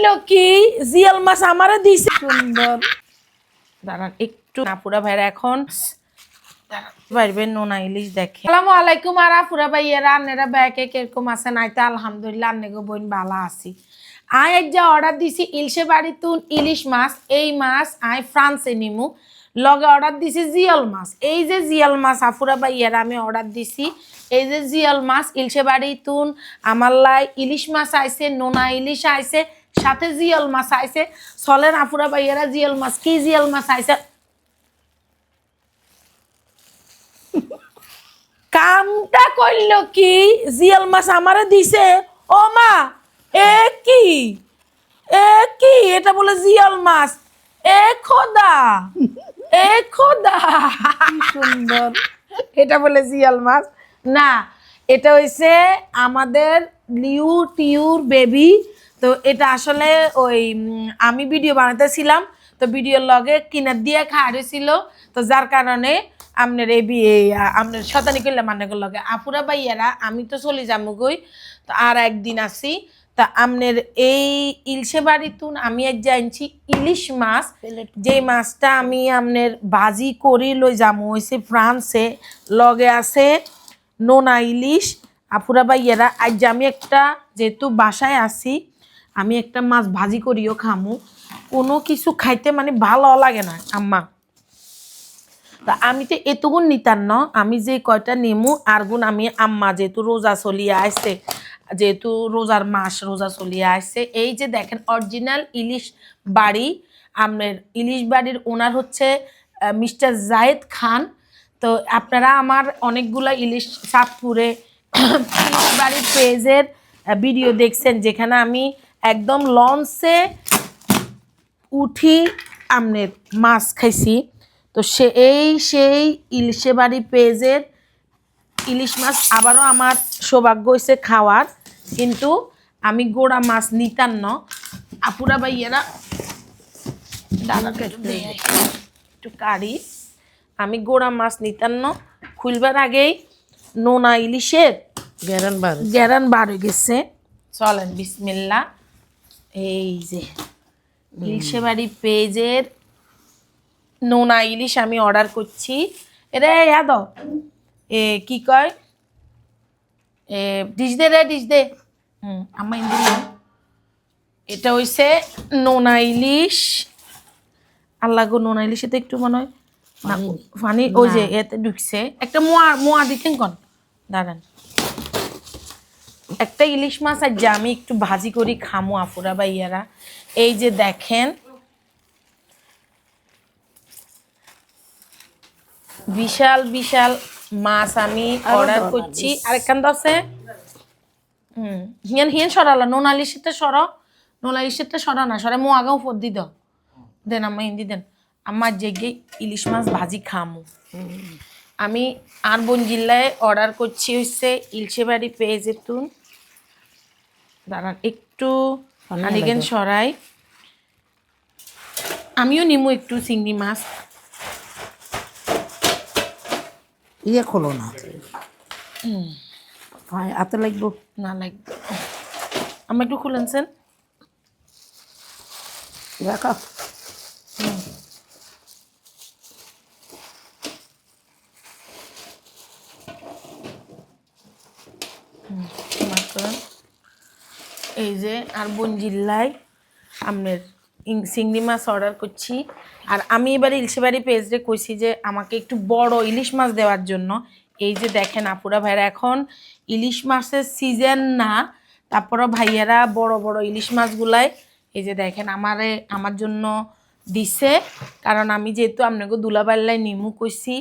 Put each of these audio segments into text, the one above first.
কি জিয়াল মাছ আমারে দিছে সুন্দর। দাঁড়ান একটু আপুরা ভাইরা এখন পারবেন নোনা ইলিশ দেখে। আসসালামু আলাইকুম আর আপুরা ভাইয়েরা আপনারা ব্যাকে কিরকম আছেন? আইতা আলহামদুলিল্লাহ আন্নেগো বোন ভালো আছি। আই যা অর্ডার দিছি ইলশে বাড়িতুন ইলিশ মাছ। এই মাছ আই ফ্রান্সে নিমু লগে অর্ডার দিছি জিয়াল মাছ। এই যে জিয়াল মাছ আপুরা ভাইয়েরা আমি অর্ডার দিছি। এই যে জিয়াল মাছ ইলশে বাড়িতুন আমার লাই ইলিশ মাছ আইছে, নোনা ইলিশ আইছে, সাথে জিয়াল মাছ আইছে। চলেন আপুরা ভাইয়েরা জিয়াল মাছ কি জিয়াল মাছ আইছে কামটা কইল কি জিয়াল মাছ আমারে দিছে। ও মা এ কি এটা বলে জিয়াল মাছ। এ খোদা কি সুন্দর। এটা বলে জিয়াল মাছ না, এটা হইছে আমাদের লিউ টিউর বেবি। তো এটা আসলে ওই আমি ভিডিও বানাতেছিলাম, তো ভিডিওর লগে কিনার দিয়ে খাওয়া হয়েছিল। তো যার কারণে আপনার এই বিয়ে আপনার শতানি করলে মানে লগে আপুরা ভাইয়ারা আমি তো চলে যাবো গই। তো আর একদিন আসি তা আপনার এই ইলশে বাড়িতুন আমি এক জানছি ইলিশ মাছ, যে মাছটা আমি আপনার ভাজি করি লই যাবো হয়েছে ফ্রান্সে। লগে আছে নোনা ইলিশ। আপুরা ভাইয়ারা আজ আমি একটা যেহেতু বাসায় আছি আমি একটা মাছ ভাজি করিও খামু। কোনো কিছু খাইতে মানে ভালো লাগে না আম্মা। তা আমি তো এতগুণ নিতাম না, আমি যে কয়টা নেমু আর গুণ আমি আম্মা যেহেতু রোজা চলিয়ে আসছে, যেহেতু রোজার মাস রোজা চলিয়ে আসছে। এই যে দেখেন অরিজিনাল ইলিশ বাড়ি, আপনার ইলিশ বাড়ির ওনার হচ্ছে মিস্টার জায়েদ খান। তো আপনারা আমার অনেকগুলো ইলিশ চাঁদপুরে ইলিশ বাড়ির পেজের ভিডিও দেখছেন, যেখানে আমি একদম লঞ্চে উঠি আমনের মাছ খাইছি। তো সেই ইলিশে বাড়ি পেজের ইলিশ মাছ আবারও আমার সৌভাগ্য হয়েছে খাওয়ার, কিন্তু আমি গোড়া মাছ নিতাম না। আপুরা ভাইয়েরা দাদাকে একটু কাড়ি, আমি গোড়া মাছ নিতাম না। খুলবার আগেই নোনা ইলিশের গ্যারান বার হয়ে গেছে। চলেন বিসমিল্লাহ। এই যে ইলিশে বাড়ি পেজের নোনা ইলিশ আমি অর্ডার করছি। রে ইয়াদ এ কি কয় ডিশ দে রে ডিশ দে। আমার ইন্দি এটা হইছে নোনা ইলিশ। আল্লাহ গো নোনা ইলিশে তো একটু মনে হয় পানি ওই যে এতে ঢুকছে। একটা মোয়া দিতেন কন দাঁড়ান। একটা ইলিশ মাছ আর যা আমি একটু ভাজি করি খামু আপুরা ভাইয়ারা। এই যে দেখেন বিশাল বিশাল মাছ আমি অর্ডার করছি। আরেকখান আছে হিয়ান হিয়ান সরালা নোনা ইলিশেরটা নোনা ইলিশেরটা সরা না সরে মো আগাও ফোর দি দাও দেন আম্মা হিন্দি দেন। আমার জেগে ইলিশ মাছ ভাজি খামু। আমি আর বোন জিল্লায় অর্ডার করছি হচ্ছে ইলশে বাড়ি পেয়েছে তুন। দাঁড়ান একটু আনিগেন সরাই। আমিও নিমু একটু চিংড়ি মাছ। ইয়ে খোলো না, হাতে লাগবো না লাগবে। আমি একটু খুলেনছেন দেখা। এই যে আর বোন জিল্লায় আপনার চিংড়ি মাছ অর্ডার করছি। আর আমি এবার ইলশে বাড়ি পেজরে কইছি যে আমাকে একটু বড় ইলিশ মাছ দেওয়ার জন্য। এই যে দেখেন আপুরা ভাইরা এখন ইলিশ মাছের সিজন না, তারপরও ভাইয়ারা বড় বড় ইলিশ মাছগুলাই এই যে দেখেন আমার জন্য দিছে। কারণ আমি যেহেতু আপনাকে দুলাবাল্লায় নিমু কইছি,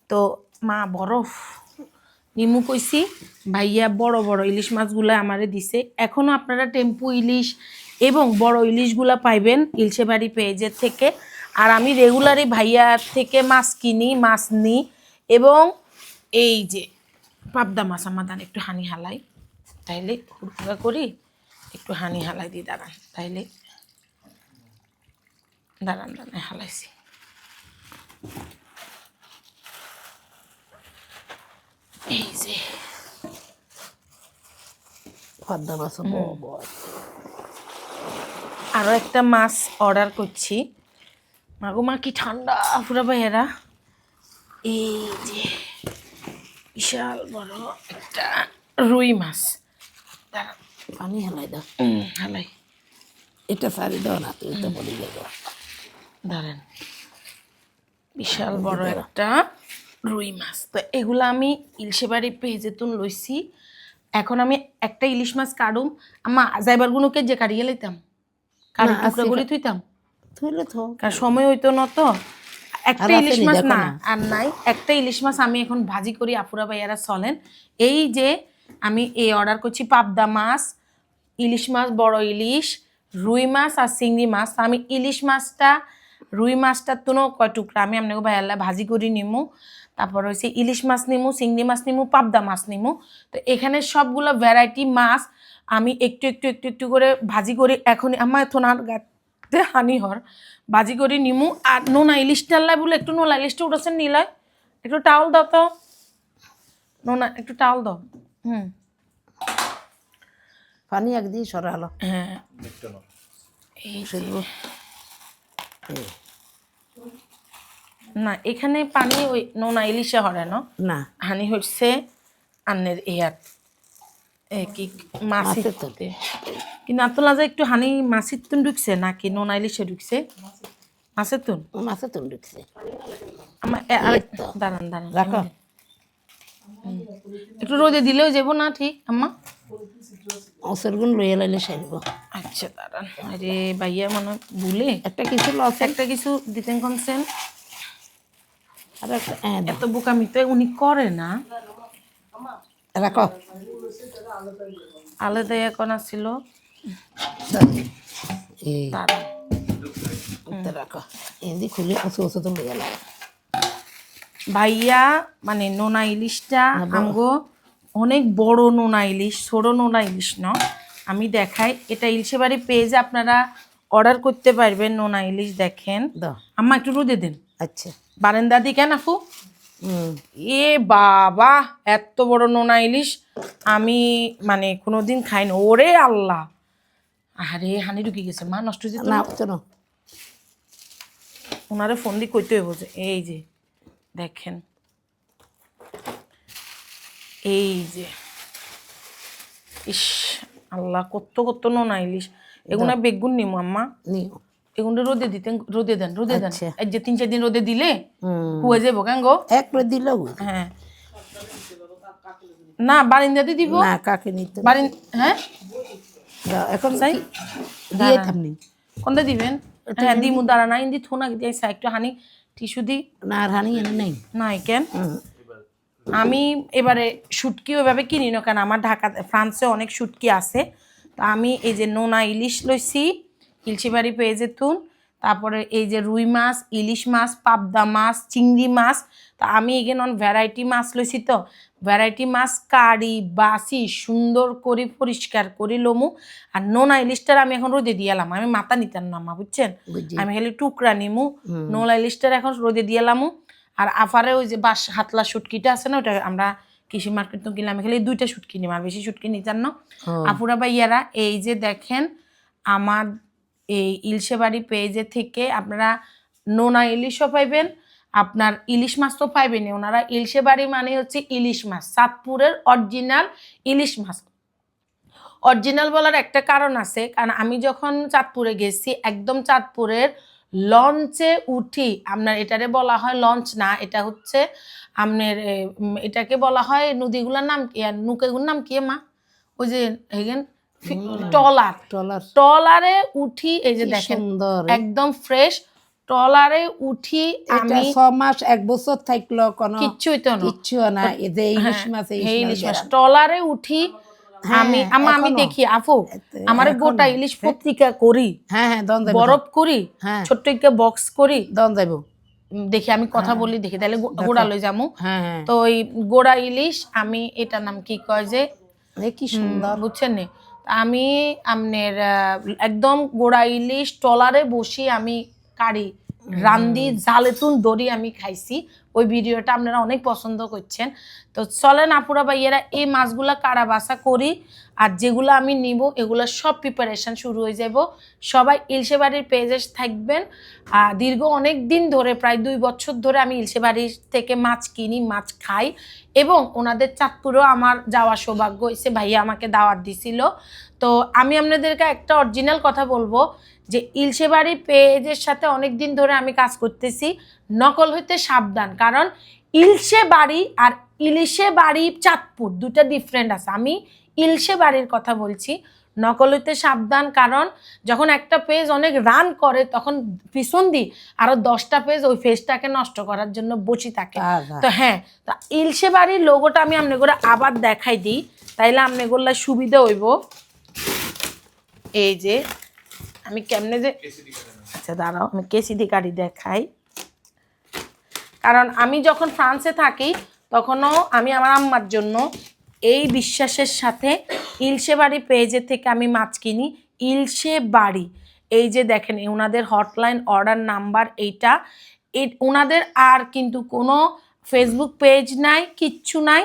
তো মা বরফ নিমু কইছি ভাইয়া বড় বড় ইলিশ মাছগুলো আমারে দিছে। এখনও আপনারা টেম্পু ইলিশ এবং বড় ইলিশগুলা পাইবেন ইলশে বাড়ি পেজের থেকে। আর আমি রেগুলারই ভাইয়ার থেকে মাছ কিনি, মাছ নিই। এবং এই যে পাবদা মাছ আমার দান একটু হানি হালাই, তাইলে হুড়কা করি একটু হানি হালাই দিই। দাঁড়ান তাইলে দাঁড়ান হালাইছি। এই যে পাবদা মাছ আরও একটা মাছ অর্ডার করছি। মাগো মা কি ঠান্ডা পুরা ভাইয়েরা। এই যে বিশাল বড় একটা রুই মাছ, দাঁড়ান পানি হেলাই দাও, হালাই এটা সারি দাও না, তুই তো বলি যাবো। দাঁড়ান, বিশাল বড় একটা রুই মাছ। তো এগুলো আমি ইলশেবাড়ি পেজে তুন লইছি। এখন আমি একটা ইলিশ মাছ কাটুম, আমা যাইবার গুলোকে যে কাটিয়ে লাইতাম, কাটি না, টুকরা আছে করে থুইতাম, তুইলে তো কারণ সময় হইতো না তো। একটা আর ইলিশ আসেনি, মাছ দেখো না না। আর নাই, একটা ইলিশ মাছ আমি এখন ভাজি করি। আপুরা ভাইয়ারা চলেন। এই যে আমি এই অর্ডার করছি পাবদা মাছ, ইলিশ মাছ, বড় ইলিশ, রুই মাছ আর চিংড়ি মাছ। তো আমি ইলিশ মাছটা, রুই মাছটার তো কয় টুকরা আমি আপনাকে ভাইয়াল্লা ভাজি করি নিমু। তারপর হচ্ছে ইলিশ মাছ নিমু, চিংড়ি মাছ নিমু, পাবদা মাছ নিমু। তো এখানে সবগুলো ভ্যারাইটি মাছ আমি একটু একটু একটু একটু করে ভাজি করি। এখন আমার থোনার গাতে হানি হর ভাজি করি নিমু। আর নোনা ইলিশটার লাই বলে একটু নোনা ইলিশটা উঠেছেন নিলয়, একটু টাউল দাও তো নোনা, একটু টাউল দাও। পানি একদিন সরালো। হ্যাঁ এই যে। না এখানে পানি ওই নোনা ইলিশে হরে না হানি হচ্ছে আন্নের ইয়াত কি মাছের মাছের তোতে। কিন্তু আতলা যে একটু হানি মাছের তুন ঢুকছে নাকি নোনা ইলিশে ঢুকছে? মাছের তুন, মাছে তো ঢুকছে। আমার দাঁড়ান দাঁড়ান রাখো, একটু রোদে দিলেও যাবো না ঠিক আম্মা? অসের গুণ লইয়া লাইলে সারিব। আচ্ছা দাঁড়ান, আরে ভাইয়া মনে হয় ভুলে একটা কিছু লস, একটা কিছু দিতেন কনসেন। আর একটা এত বোকামি তো উনি করে না। রাখো, আলাদা এখন ছিল এই দাঁড়ান। এটা রাখো, এদি খুলে ওসে ওসে তো লইয়া লাগে। ভাইয়া মানে নোনা ইলিশটা আমগো অনেক বড় নোনা ইলিশ, ছোট নোনা ইলিশ ন। আমি দেখাই, এটা ইলশেবাড়ি পেজে আপনারা অর্ডার করতে পারবেন নোনা ইলিশ। দেখেন দাও, আম্মা একটু রোদে দেন আচ্ছা। বারান্দা দি কেন আপু। এ বাবা এত বড় নোনা ইলিশ আমি মানে কোনোদিন খাইনি। ওরে আল্লাহ, আরে হানি ঢুকে গেছে মা, নষ্ট হয়ে যেত না না। চলো, ওনারে ফোন দিয়ে কইতে হইব যে এই যে দেখেন, এই যে ইস আল্লাহ কত কত নোনা ইলিশ। এগুলা বেগুন নিমু আম্মা, নিও। এগুলো রোদে দিতেন, রোদে দেন রোদে দেন। আচ্ছা। এই যে 3-4 দিন রোদে দিলে হুয়ে যাবো কেন গো? এক করে দিলেও হ্যাঁ না বারিন্দাতে দিব না, কাকে নিতে হ্যাঁ দাও, এখন চাই দিয়ে থামনি কোনটা দিবেন? হ্যাঁ দিমু দাঁড়া না ইন্দি থোনা দিয়ে একটু হানি টিস্যু দি না, আর হানি এনে নেই। নাই কেন। আমি এবারে শুটকি ওইভাবে কিনি না, কারণ আমার ঢাকা ফ্রান্সে অনেক শুটকি আছে। তো আমি এই যে নোনা ইলিশ লইছি ইলশিবাড়ি পেঁয়াজের তুন, তারপরে এই যে রুই মাছ, ইলিশ মাছ, পাবদা মাছ, চিংড়ি মাছ। তা আমি এখানে ভ্যারাইটি মাছ লইছি। তো ভ্যারাইটি মাছ কারি বাসি সুন্দর করে পরিষ্কার করে লমু। আর নোনা ইলিশটার আমি এখন রোদে দিয়ালাম, আমি মাথা নিতাম না মা বুঝছেন, আমি খালি টুকরা নিমু। নোনা ইলিশটার এখন রোদে দিয়ালামু। আর আফারে ওই যে বাস হাতলা শুটকিটা আছে না, ওটা আমরা কৃষি মার্কেট তো কিনলাম, খালি 2টা শুটকি নিম, আর বেশি শুটকি নিতাম না। আপুরা ভাইয়ারা এই যে দেখেন আমার এই ইলশেবাড়ি পেজে থেকে আপনারা নোনা ইলিশও পাইবেন, আপনার ইলিশ মাছ তো পাইবেনই। ওনারা ইলশেবাড়ি মানে হচ্ছে ইলিশ মাছ, চাঁদপুরের অরিজিনাল ইলিশ মাছ। অরিজিনাল বলার একটা কারণ আছে, কারণ আমি যখন চাঁদপুরে গেছি একদম চাঁদপুরের লঞ্চে উঠি, আপনার এটারে বলা হয় লঞ্চ না, এটা হচ্ছে আপনার এটাকে বলা হয় নদীগুলোর নাম কি আর নৌকাগুলোর নাম কি মা, ওই যে হেগেন ট্রলার, ট্রলারে উঠি। এই যে দেখেন একদম ফ্রেশ ট্রলারে উঠি আমি। 6 মাস 1 বছর থাকলো কোনো কিচ্ছুই তো না, কিচ্ছু না, এই যে ইলিশ মাছ, ইলিশ মাছ ট্রলারে উঠি আমি। আমি দেখি আপু আমার গোটা ইলিশ পত্রিকা করি, হ্যাঁ হ্যাঁ দন বরফ করি, ছোট্ট একটা বক্স করি, দন যাইব দেখি আমি কথা বলি দেখি তাহলে গোড়া লই যামু। তো ওই গোড়া ইলিশ আমি, এটার নাম কি কয় যে কি সুন্দর বুঝছেন নি, আমি আপনার একদম গোড়া ইলিশ ট্রলারে বসি আমি কারি রান্দি জালেতুন দড়ি আমি খাইছি। ওই ভিডিওটা আপনারা অনেক পছন্দ করছেন। তো চলেন আপুরা ভাইয়েরা এই মাছগুলা কারা বাসা করি আর যেগুলো আমি নিব এগুলো সব প্রিপারেশন শুরু হয়ে যাব। সবাই ইলশে বাড়ির পেজে থাকবেন। দীর্ঘ অনেক দিন ধরে প্রায় 2 বছর ধরে আমি ইলশে বাড়ির থেকে মাছ কিনি, মাছ খাই এবং ওনাদের চাঁদপুরেও আমার যাওয়া সৌভাগ্য হয়েছে, ভাইয়া আমাকে দাওয়াত দিছিল। তো আমি আপনাদেরকে একটা অরিজিনাল কথা বলবো যে ইলশে বাড়ি পেজের সাথে অনেক দিন ধরে আমি কাজ করতেছি, নকল হইতে সাবধান। কারণ ইলশে বাড়ি আর ইলিশে বাড়ি চাঁদপুর দুটা ডিফারেন্ট আছে। আমি ইলশে বাড়ির কথা বলছি, নকল হইতে সাবধান। কারণ যখন একটা পেজ অনেক রান করে তখন পিছন দিয়ে আরো 10টা পেজ ওই পেজটাকে নষ্ট করার জন্য বসে থাকে। তো হ্যাঁ, তো ইলশে বাড়ির লোগোটা আমি আপনাদের আবার দেখাই দিই, তাইলে আপনাদের সুবিধা হইব। এই যে আমি কেমনে যে, আচ্ছা দাঁড়াও আমি কেসিডি কার্ডই দেখাই। কারণ আমি যখন ফ্রান্সে থাকি তখনও আমি আমার আম্মার জন্য এই বিশ্বাসের সাথে ইলশে বাড়ি পেজের থেকে আমি মাছ কিনি। ইলশে বাড়ি, এই যে দেখেন ওনাদের হটলাইন অর্ডার নাম্বার এইটা। ওনাদের আর কিন্তু কোনো ফেসবুক পেজ নাই, কিচ্ছু নাই।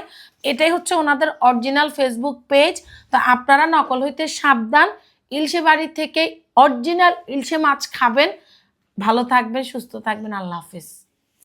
এটাই হচ্ছে ওনাদের অরিজিনাল ফেসবুক পেজ। তো আপনারা নকল হইতে সাবধান। ইলশে বাড়ি থেকে অরিজিনাল ইলশে মাছ খাবেন। ভালো থাকবেন, সুস্থ থাকবেন। আল্লাহ হাফেজ।